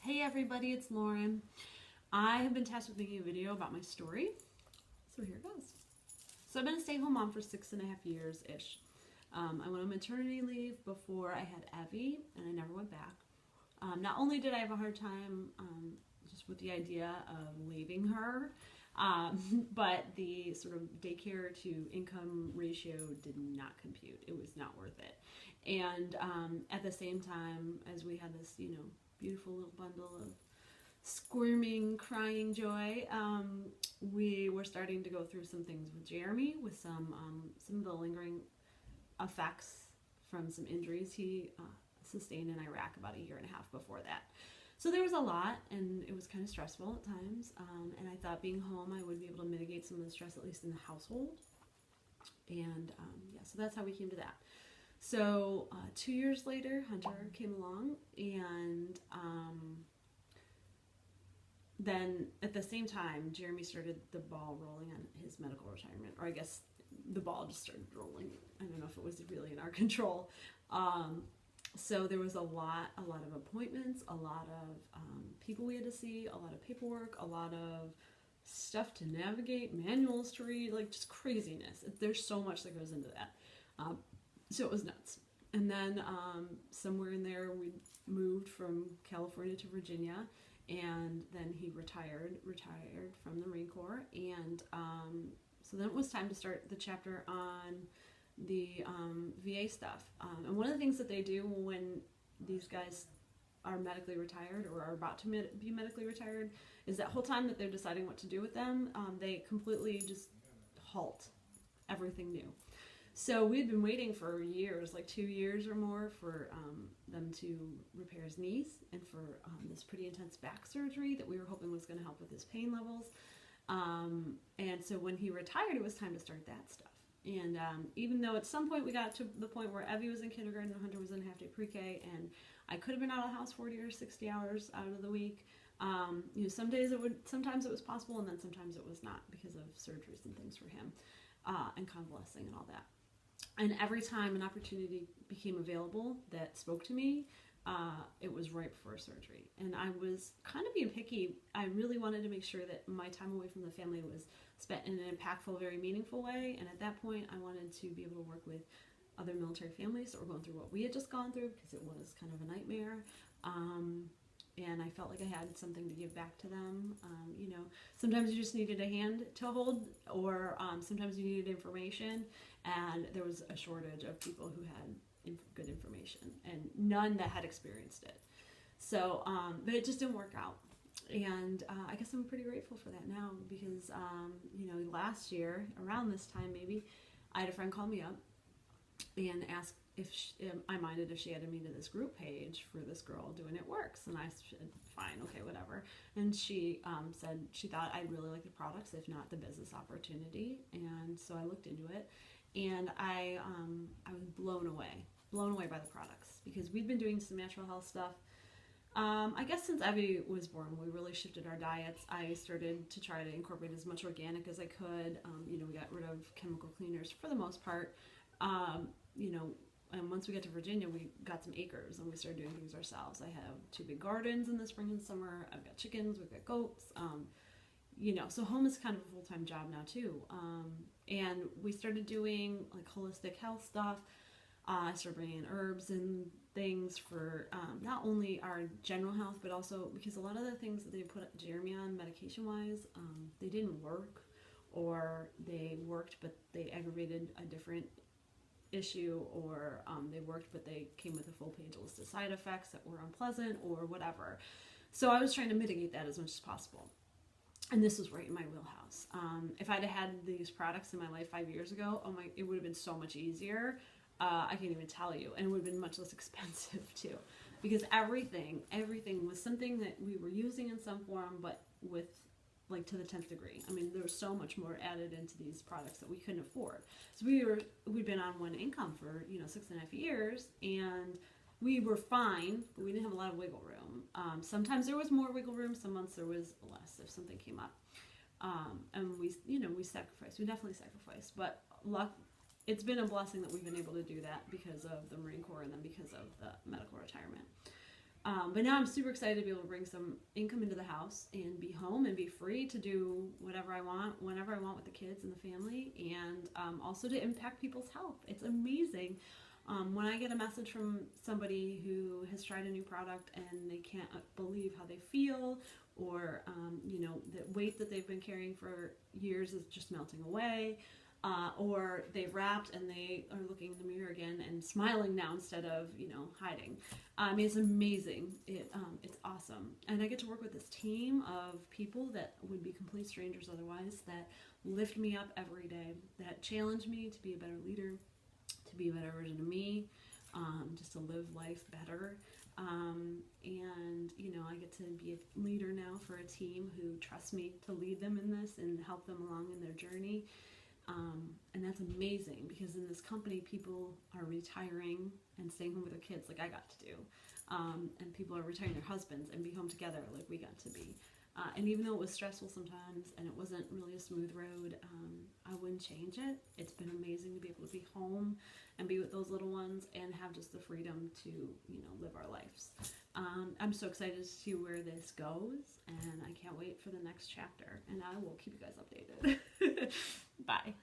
Hey everybody, it's Lauren. I have been tasked with making a video about my story, so here it goes. So I've been a stay-at-home mom for 6.5 years-ish. I went on maternity leave before I had Evie, and I never went back. Not only did I have a hard time just with the idea of leaving her, but the sort of daycare to income ratio did not compute. It was not worth it. And at the same time, as we had this, beautiful little bundle of squirming, crying joy, we were starting to go through some things with Jeremy, with some of the lingering effects from some injuries he sustained in Iraq about 1.5 years before that. So there was a lot, and it was kind of stressful at times, and I thought being home I would be able to mitigate some of the stress, at least in the household. And yeah, so that's how we came to that. So 2 years later, Hunter came along, and then at the same time, Jeremy started the ball rolling on his medical retirement, or I guess the ball just started rolling. I don't know if it was really in our control. So there was a lot of appointments, a lot of people we had to see, a lot of paperwork, a lot of stuff to navigate, manuals to read, like just craziness. There's so much that goes into that. So it was nuts. And then somewhere in there, we moved from California to Virginia, and then he retired from the Marine Corps. And so then it was time to start the chapter on the VA stuff. And one of the things that they do when these guys are medically retired or are about to be medically retired is that whole time that they're deciding what to do with them, they completely just halt everything new. So we'd been waiting for years, like 2 years or more, for them to repair his knees and for this pretty intense back surgery that we were hoping was going to help with his pain levels. And so when he retired, it was time to start that stuff. And even though at some point we got to the point where Evie was in kindergarten and Hunter was in half-day pre-K, and I could have been out of the house 40 or 60 hours out of the week, sometimes it was possible, and then sometimes it was not because of surgeries and things for him, and convalescing and all that. And every time an opportunity became available that spoke to me, it was right before surgery. And I was kind of being picky. I really wanted to make sure that my time away from the family was spent in an impactful, very meaningful way. And at that point, I wanted to be able to work with other military families that were going through what we had just gone through, because it was kind of a nightmare. And I felt like I had something to give back to them. Sometimes you just needed a hand to hold, or sometimes you needed information, and there was a shortage of people who had good information, and none that had experienced it. So, but it just didn't work out. And I guess I'm pretty grateful for that now, because, last year, around this time maybe, I had a friend call me up and ask if I minded if she added me to this group page for this girl doing It Works. And I said, fine, okay, whatever. And she said she thought I'd really like the products, if not the business opportunity. And so I looked into it, and I was blown away by the products, because we'd been doing some natural health stuff. I guess since Evie was born, we really shifted our diets. I started to try to incorporate as much organic as I could. We got rid of chemical cleaners for the most part. And once we got to Virginia, we got some acres, and we started doing things ourselves. I have 2 big gardens in the spring and summer. I've got chickens, we've got goats. So home is kind of a full-time job now too. And we started doing like holistic health stuff. I started bringing in herbs and things for not only our general health, but also because a lot of the things that they put Jeremy on medication-wise, they didn't work, or they worked but they aggravated a different issue, or they worked but they came with a full-page list of side effects that were unpleasant or whatever. So I was trying to mitigate that as much as possible. And this was right in my wheelhouse. If I'd had these products in my life 5 years ago, it would have been so much easier. I can't even tell you. And it would have been much less expensive too. Because everything was something that we were using in some form, but with like to the 10th degree. I mean, there was so much more added into these products that we couldn't afford. So we'd been on one income for 6.5 years, and we were fine, but we didn't have a lot of wiggle room. Sometimes there was more wiggle room, some months there was less if something came up. And we sacrificed. We definitely sacrificed. But it's been a blessing that we've been able to do that because of the Marine Corps and then because of the medical retirement. But now I'm super excited to be able to bring some income into the house and be home and be free to do whatever I want, whenever I want with the kids and the family, and also to impact people's health. It's amazing. When I get a message from somebody who has tried a new product and they can't believe how they feel, or the weight that they've been carrying for years is just melting away, or they've wrapped and they are looking in the mirror again and smiling now instead of hiding. It's amazing. It's awesome, and I get to work with this team of people that would be complete strangers otherwise, that lift me up every day, that challenge me to be a better leader, to be a better version of me, just to live life better. And I get to be a leader now for a team who trusts me to lead them in this and help them along in their journey. And that's amazing, because in this company, people are retiring and staying home with their kids like I got to do. And people are retiring their husbands and be home together like we got to be. And even though it was stressful sometimes and it wasn't really a smooth road, I wouldn't change it. It's been amazing to be able to be home and be with those little ones and have just the freedom to, live our lives. I'm so excited to see where this goes, and I can't wait for the next chapter, and I will keep you guys updated. Bye.